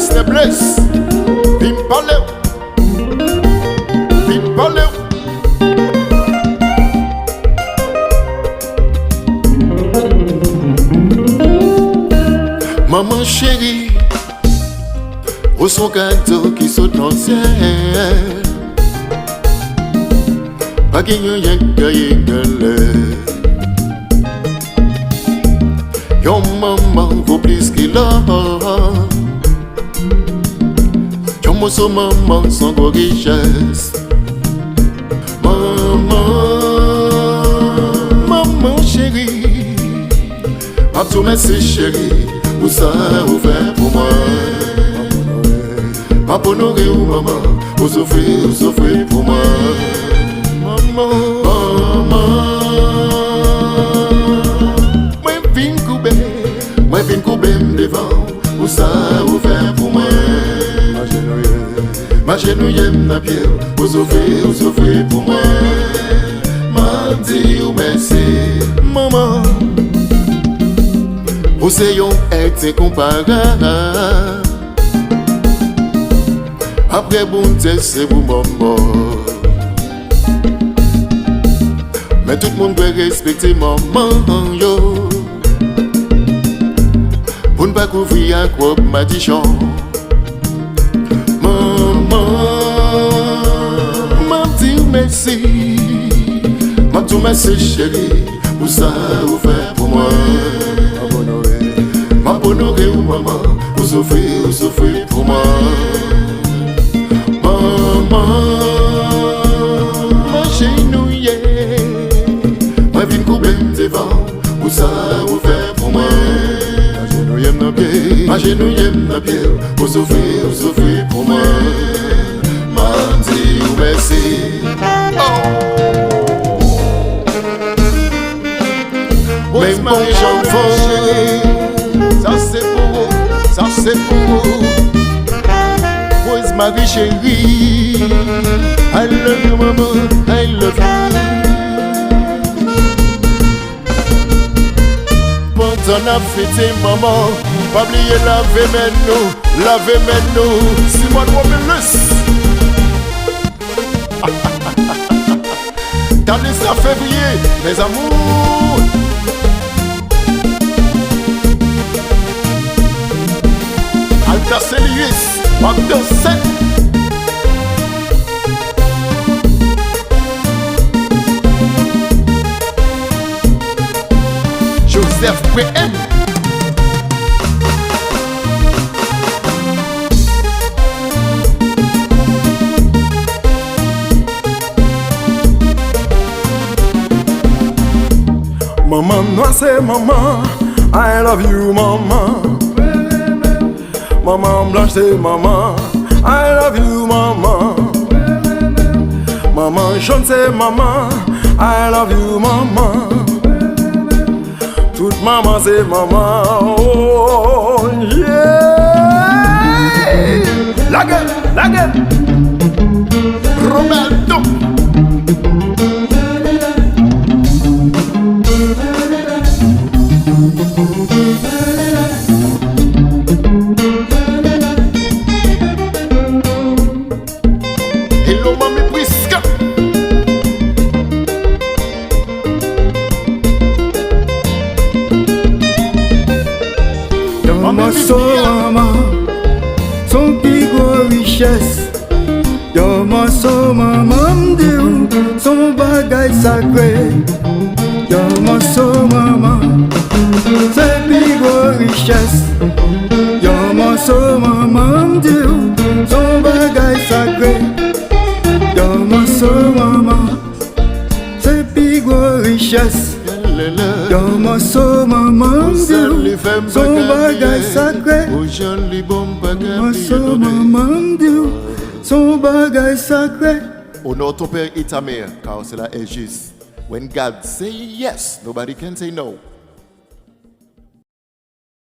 Bless, bless. Vim parler. Vim parler. Maman chérie, où son cadeau qui saute dans le ciel? Pas qu'il y ait gueule. Yon maman vaut plus qu'il a. Yon mosso maman sans gros richesse. Maman chérie, pas tout merci chérie. Pour ça, vous faites pour moi. Pas pour nourrir ou maman. Vous souffrez pour moi. Maman, moi viens couper devant. Pour ça, vous faites pour moi. Ma genouille ma pierre. Vous souffrez pour moi. M'a dit ou merci. Maman, vous sayons être incomparable. Après bon Dieu c'est vous maman. Mais tout le monde doit respecter maman yo. Pour ne pas couvrir à quoi m'a dit chant. Maman, m'a dit merci. M'a tout merci chérie. Pour ça vous faites pour moi. Ma bonne ou maman, vous souffrez pour moi. Maman, ma genouille, ma vie coupe devant. Pour ça vous faites pour moi. Ma genouille ma pied, vous souffrez pour moi. Ma dit ou merci. Même mon enfant. Ça c'est pour vous. Where's my vie chérie? I love you maman, I love you. Pendant la fête maman, pas oublier laver maintenant. Si moi Romulus. Dans les février, mes amours. Alta Celius, Macdo 7. Joseph PM. Maman, moi c'est maman, I love you maman. Maman blanche c'est maman, I love you maman. Maman jaune c'est maman, I love you maman. Toute maman c'est maman, oh yeah. La gueule, Roberto. Hello mami Prisca. Maman son maman, son plus gros richesse. Maman son maman m'dit son bagage sacré. Maman son maman, c'est plus gros richesse. Maman son maman m'dit son bagage sacré. Maman son maman, c'est plus gros richesse. Maman son maman m'dit son bagage sacré. Maman son maman m'dit son bagage sacré. Honore ton père et ta mère, car cela est juste. When God say yes, nobody can say no.